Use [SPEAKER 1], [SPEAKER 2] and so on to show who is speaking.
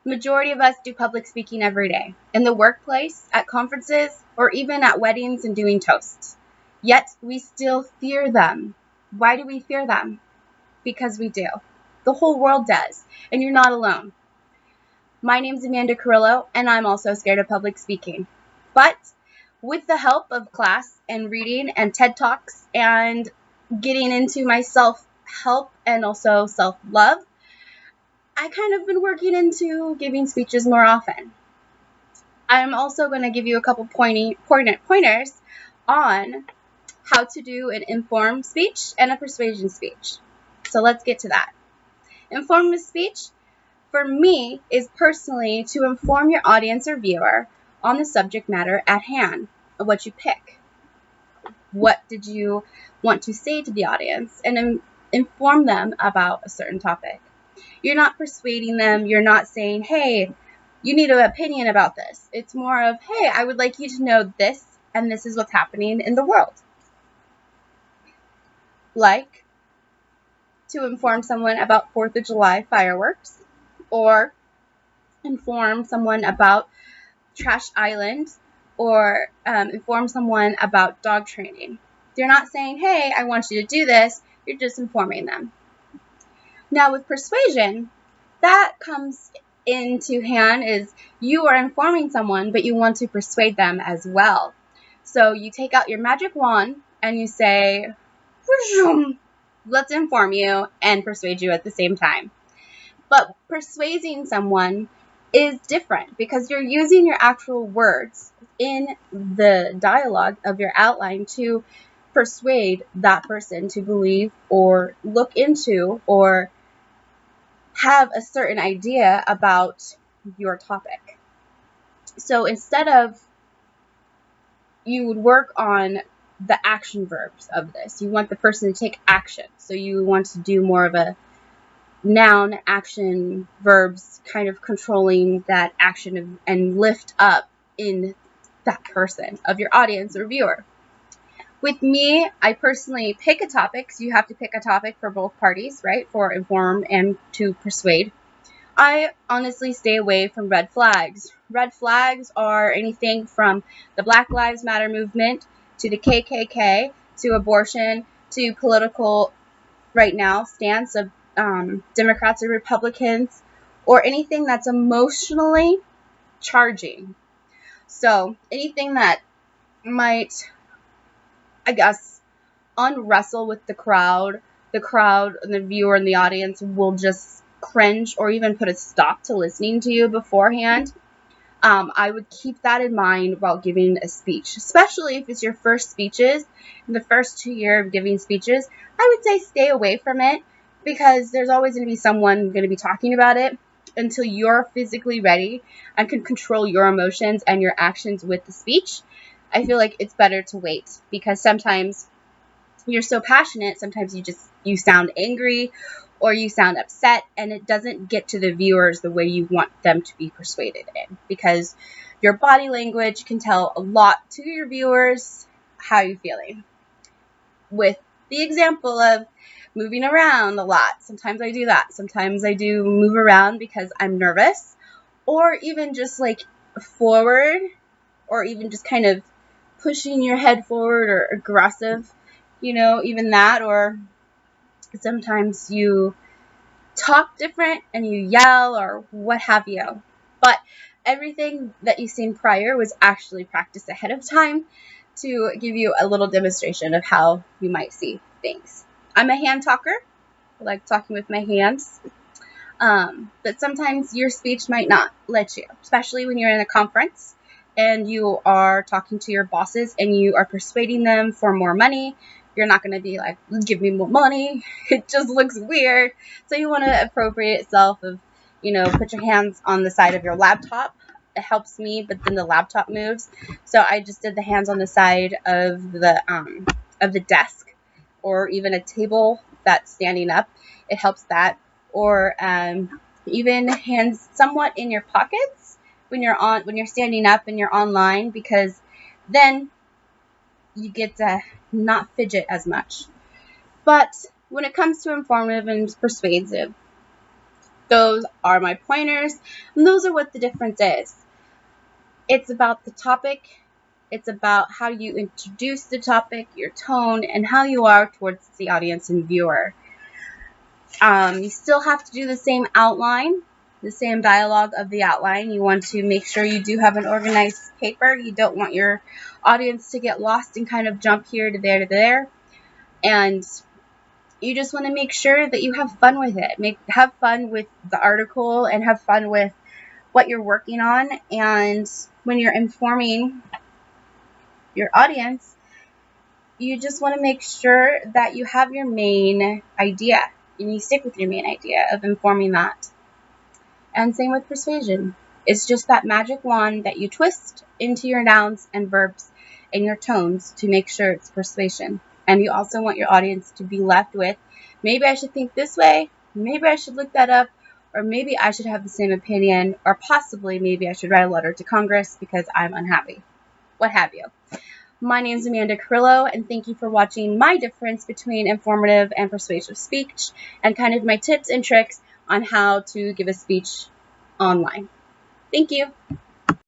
[SPEAKER 1] Majority of us do public speaking every day, in the workplace, at conferences, or even at weddings and doing toasts. Yet we still fear them. Why do we fear them? Because we do. The whole world does, and you're not alone. My name's Amanda Carrillo, and I'm also scared of public speaking. But with the help of class and reading and TED Talks and getting into my self-help and also self-love, I kind of been working into giving speeches more often. I'm also going to give you a couple pointers on how to do an informed speech and a persuasion speech. So let's get to that. Informative speech, for me, is personally to inform your audience or viewer on the subject matter at hand, of what you pick. What did you want to say to the audience, and inform them about a certain topic. You're not persuading them. You're not saying, hey, you need an opinion about this. It's more of, hey, I would like you to know this, and this is what's happening in the world. Like to inform someone about 4th of July fireworks, or inform someone about Trash Island, or inform someone about dog training. You're not saying, hey, I want you to do this. You're just informing them. Now with persuasion, that comes into hand is you are informing someone, but you want to persuade them as well. So you take out your magic wand and you say, let's inform you and persuade you at the same time. But persuading someone is different because you're using your actual words in the dialogue of your outline to persuade that person to believe or look into or have a certain idea about your topic. So instead of, you would work on the action verbs of this. You want the person to take action. So you want to do more of a noun, action, verbs, kind of controlling that action and lift up in that person of your audience or viewer. With me, I personally pick a topic, so you have to pick a topic for both parties, right? For inform and to persuade. I honestly stay away from red flags. Red flags are anything from the Black Lives Matter movement to the KKK to abortion to political, right now, stance of Democrats or Republicans, or anything that's emotionally charging. So anything that might, I guess, unwrestle with the crowd and the viewer and the audience will just cringe or even put a stop to listening to you beforehand. I would keep that in mind while giving a speech, especially if it's your first speeches, in the first 2 years of giving speeches. I would say stay away from it because there's always going to be someone going to be talking about it until you're physically ready and can control your emotions and your actions with the speech. I feel like it's better to wait because sometimes you're so passionate, sometimes you sound angry or you sound upset and it doesn't get to the viewers the way you want them to be persuaded in because your body language can tell a lot to your viewers how you're feeling. With the example of moving around a lot, sometimes I do that. Sometimes I do move around because I'm nervous, or even just like forward, or even just kind of pushing your head forward or aggressive, even that. Or sometimes you talk different and you yell or what have you. But everything that you've seen prior was actually practiced ahead of time to give you a little demonstration of how you might see things. I'm a hand talker. I like talking with my hands. But sometimes your speech might not let you, especially when you're in a conference and you are talking to your bosses and you are persuading them for more money. You're not going to be like, give me more money. It just looks weird. So you want to appropriate yourself of, put your hands on the side of your laptop. It helps me, but then the laptop moves. So I just did the hands on the side of the desk or even a table that's standing up. It helps that. Or even hands somewhat in your pockets when you're standing up and you're online, because then you get to not fidget as much. But when it comes to informative and persuasive, Those are my pointers, and those are what the difference is. It's about the topic, it's about how you introduce the topic, your tone, and how you are towards the audience and viewer. You still have to do the same outline, the same dialogue of the outline. You want to make sure you do have an organized paper. You don't want your audience to get lost and kind of jump here to there to there. And you just want to make sure that you have fun with it. Have fun with the article and have fun with what you're working on. And when you're informing your audience, you just want to make sure that you have your main idea and you stick with your main idea of informing that. And same with persuasion. It's just that magic wand that you twist into your nouns and verbs and your tones to make sure it's persuasion. And you also want your audience to be left with, maybe I should think this way, maybe I should look that up, or maybe I should have the same opinion, or possibly maybe I should write a letter to Congress because I'm unhappy. What have you. My name is Amanda Carrillo, and thank you for watching my difference between informative and persuasive speech, and kind of my tips and tricks on how to give a speech online. Thank you.